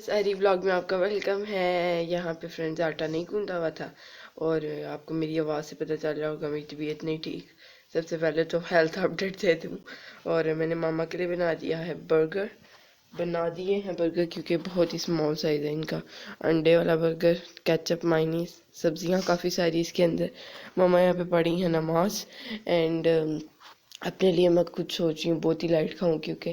सहरी व्लॉग में आपका वेलकम है। यहाँ पे फ्रेंड्स आटा नहीं गूंदा हुआ था और आपको मेरी आवाज़ से पता चल रहा होगा मेरी तबीयत नहीं ठीक। सबसे पहले तो हेल्थ अपडेट दे दूँ। और मैंने मामा के लिए बना दिए हैं बर्गर क्योंकि बहुत ही स्मॉल साइज़ है इनका। अंडे वाला बर्गर, केचप, मायनीस, सब्जियाँ काफ़ी सारी इसके अंदर। मामा यहाँ पे पढ़ी हैं नमाज एंड अपने लिए मैं कुछ सोच रही हूँ बहुत ही लाइट खाऊं क्योंकि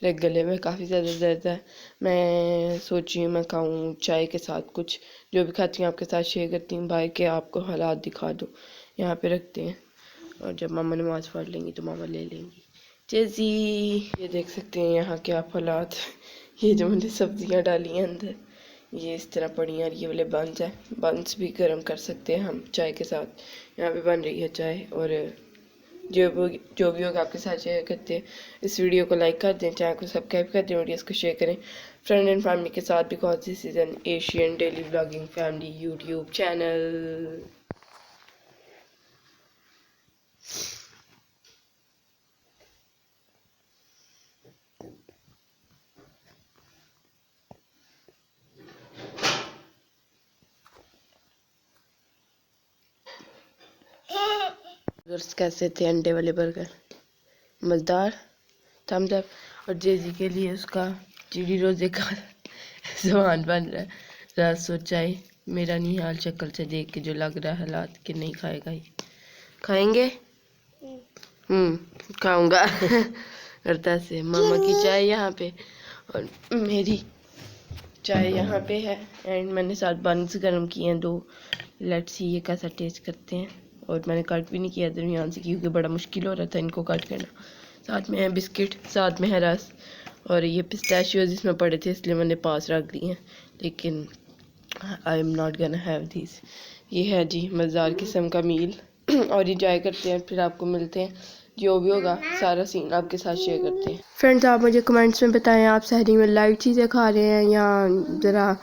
मेरे गले में काफ़ी ज़्यादा दर्द है। मैं सोच रही हूँ मैं खाऊं चाय के साथ कुछ। जो भी खाती हूँ आपके साथ शेयर करती हूँ। भाई के आपको हालात दिखा दूँ। यहाँ पे रखते हैं और जब मामा नमाज़ पढ़ लेंगी तो मामा ले लेंगी। जैसी ये देख सकते हैं यहाँ के आप हालात। ये जो मैंने सब्जियाँ डाली हैं अंदर ये इस तरह पड़ी हैं और ये वाले बंस हैं। बंस भी गर्म कर सकते हैं हम चाय के साथ। यहाँ पे बन रही है चाय और जो भी होगा आपके साथ शेयर करते हैं। इस वीडियो को लाइक कर दें, चैनल को सब्सक्राइब कर दें, वीडियोस को शेयर करें फ्रेंड एंड फैमिली के साथ because this is an Asian daily vlogging family YouTube channel. Burgers कैसे थे? अंडे वाले बर्गर मज़ेदार। Thumbs up. और जेजी के लिए उसका चिड़ी रोज़े का सामान बन रहा है। रात सोचा मेरा नहीं हाल शक्ल से देख के जो लग रहा है हालात कि नहीं खाएगा ही। खाएंगे? खाऊंगा। करता से मामा की चाय यहाँ पे और मेरी चाय यहाँ पे है एंड मैंने साथ बन्स गर्म किए हैं 2। लेट्स सी ये कैसा टेस्ट करते हैं। और मैंने कट भी नहीं किया दरमियान से क्योंकि बड़ा मुश्किल हो रहा था इनको कट करना। साथ में है बिस्किट, साथ में है रस और ये पिस्ताशियोज इसमें पड़े थे इसलिए मैंने पास रख दिए हैं, लेकिन I am not gonna have this. ये है जी मज़ेदार किस्म का मील। और इंजॉय करते हैं फिर आपको मिलते हैं। जो भी होगा सारा सीन आपके साथ शेयर करते हैं। फ्रेंड्स आप मुझे कमेंट्स में बताएं आप सहरी में लाइट चीज़ें खा रहे हैं या ज़रा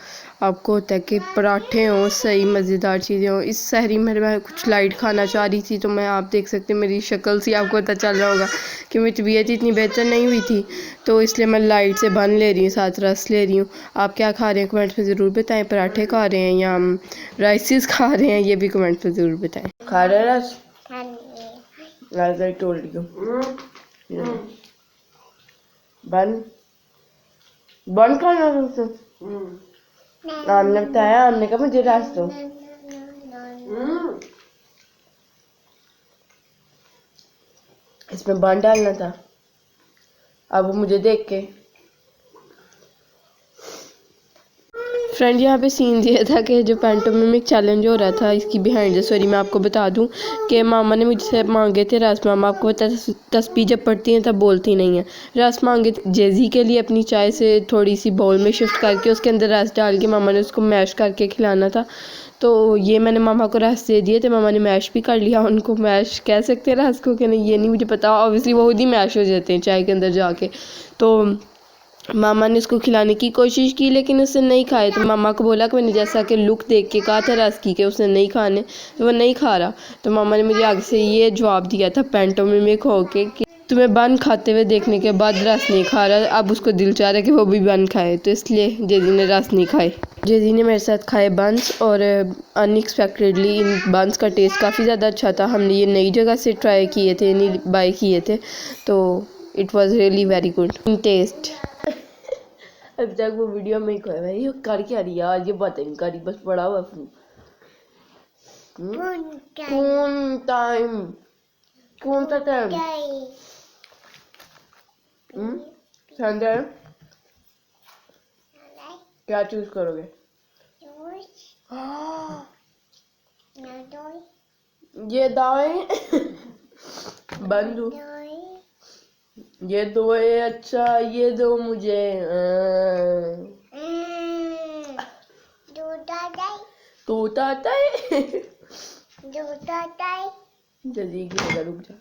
आपको होता है कि पराठे हों, सही मज़ेदार चीज़ें हों। इस सहरी में मैं कुछ लाइट खाना चाह रही थी तो मैं आप देख सकते हैं मेरी शक्ल से आपको पता चल रहा होगा कि मेरी तबीयत इतनी बेहतर नहीं हुई थी तो इसलिए मैं लाइट से बन ले रही हूँ, साथ रस ले रही हूँ। आप क्या खा रहे हैं कमेंट्स में ज़रूर बताएं। पराठे खा रहे हैं या राइसिस खा रहे हैं ये भी कमेंट्स में ज़रूर बताएं। खा रहे हैं रस? As I told you. बन खाना तुमसे। हमने बताया, हमने कहा मुझे रस दो। इसमें बन डालना था। अब वो मुझे देख के फ्रेंड यहाँ पे सीन ये था कि जो पैंटोमिमिक चैलेंज हो रहा था इसकी बिहाइंड द स्टोरी मैं आपको बता दूं कि मामा ने मुझसे मांगे थे रस। मामा आपको पता है तस्बीह जब पढ़ती हैं तब बोलती नहीं है। रस मांगे थे जेजी के लिए अपनी चाय से थोड़ी सी बाउल में शिफ्ट करके उसके अंदर रस डाल के मामा ने उसको मैश करके खिलाना था। तो ये मैंने मामा को रस दे दिए थे, मामा ने मैश भी कर लिया। उनको मैश कह सकते हैं रस को कि नहीं ये नहीं मुझे पता, ऑब्वियसली वो खुद ही मैश हो जाते हैं चाय के अंदर जाके। तो मामा ने उसको खिलाने की कोशिश की लेकिन उसने नहीं खाए। तो मामा को बोला कि मैंने जैसा कि लुक देख के कहा था रस की कि उसने नहीं खाने, तो वो नहीं खा रहा। तो मामा ने मुझे आगे से ये जवाब दिया था पैंटोमिमिक होके कि तुम्हें बन खाते हुए देखने के बाद रस नहीं खा रहा, अब उसको दिल चाह रहा है कि वो भी बन खाए। तो इसलिए जेजी ने रस नहीं खाए। जेजी ने मेरे साथ खाए बंस और अनएक्सपेक्टेडली इन बंस का टेस्ट काफ़ी ज़्यादा अच्छा था। हमने ये नई जगह से ट्राई किए थे, नहीं बाय किए थे, तो it was really very good in taste. अब तक वो वीडियो में ही खोया भाई ये कर क्या रही है आज ये बात नहीं करी बस पड़ा हुआ फोन टाइम। कौन सा टाइम? संडे। क्या चूज करोगे? ये दाएं बंदू ये दो है। अच्छा ये दो मुझे तोता जल्दी की जगह रुक जा।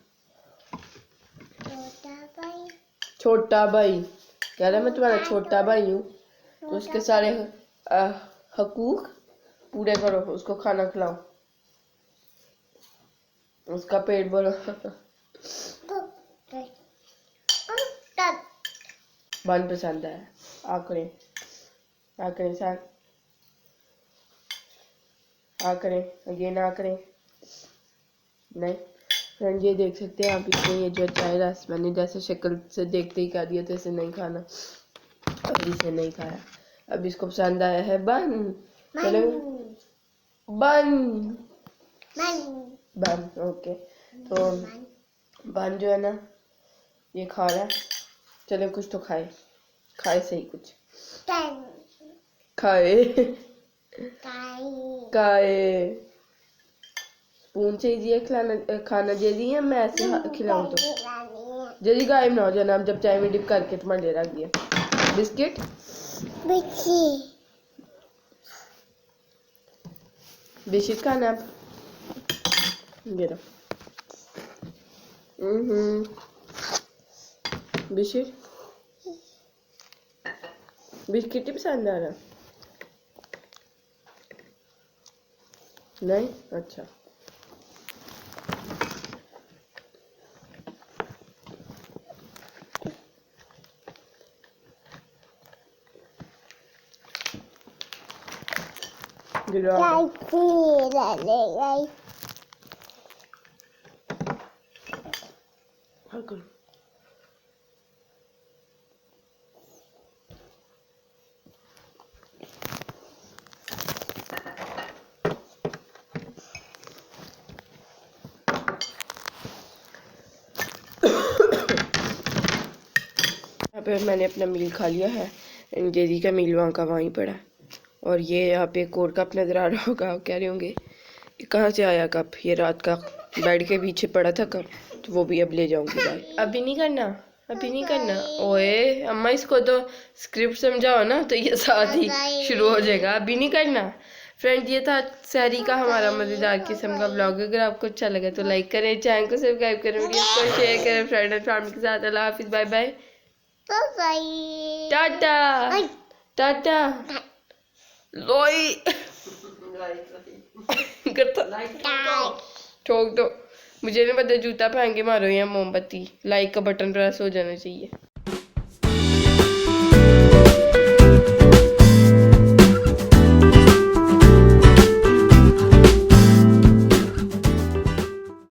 छोटा भाई कह रहा मैं तुम्हारा छोटा भाई हूँ तो उसके सारे हकूक पूरे करो, उसको खाना खिलाओ, उसका पेट भरो। बन पसंद है आखिरी आ करें सर, आ करें अगेन, आ करें नहीं। फ्रेंड ये देख सकते हैं आप इसमें, ये जो चाय रस मैंने जैसे शक्ल से देखते ही कह दिया था इसे नहीं खाना, अब इसे नहीं खाया। अब इसको पसंद आया है बन, चलो बन बन ओके। तो बन जो है ना ये खा रहा है, चलो कुछ तो खाए, खाए सही कुछ खाए खाए। स्पून चाहिए खिलाना, खाना चाहिए या मैं ऐसे खिलाऊं? तो जल्दी गायब ना हो जाना, अब जब चाय में डिप करके तुम्हारे लिए रख दिया बिस्किट। बिस्किट खाना आप, ये लो बिस्किट, बिस्किट ही पसंद आ रहा नहीं? अच्छा यहाँ पे मैंने अपना मील खा लिया है, जेरी का मील वहाँ का वहीं पड़ा। और ये यहाँ पे एक और कप नज़र आ रहा होगा, कह रहे होंगे ये कहाँ से आया कप, ये रात का बेड के पीछे पड़ा था कप, तो वो भी अब ले जाऊंगी बाहर। अभी नहीं करना, अभी नहीं करना। ओए अम्मा इसको तो स्क्रिप्ट समझाओ ना, तो ये साथ ही शुरू हो जाएगा। अभी नहीं करना। फ्रेंड ये था सहरी का हमारा मज़ेदार किस्म का व्लॉग। अगर आपको अच्छा लगे तो लाइक करें, चैनल को सब्सक्राइब करें, वीडियो को शेयर करें फ्रेंड एंड फैमिली के साथ। अल्लाह हाफिज़, बाय बाय, टाटा टाटा लोई करता ठोक दो। मुझे नहीं पता, जूता पहन के मारो या मोमबत्ती। लाइक का बटन प्रेस हो जाना चाहिए।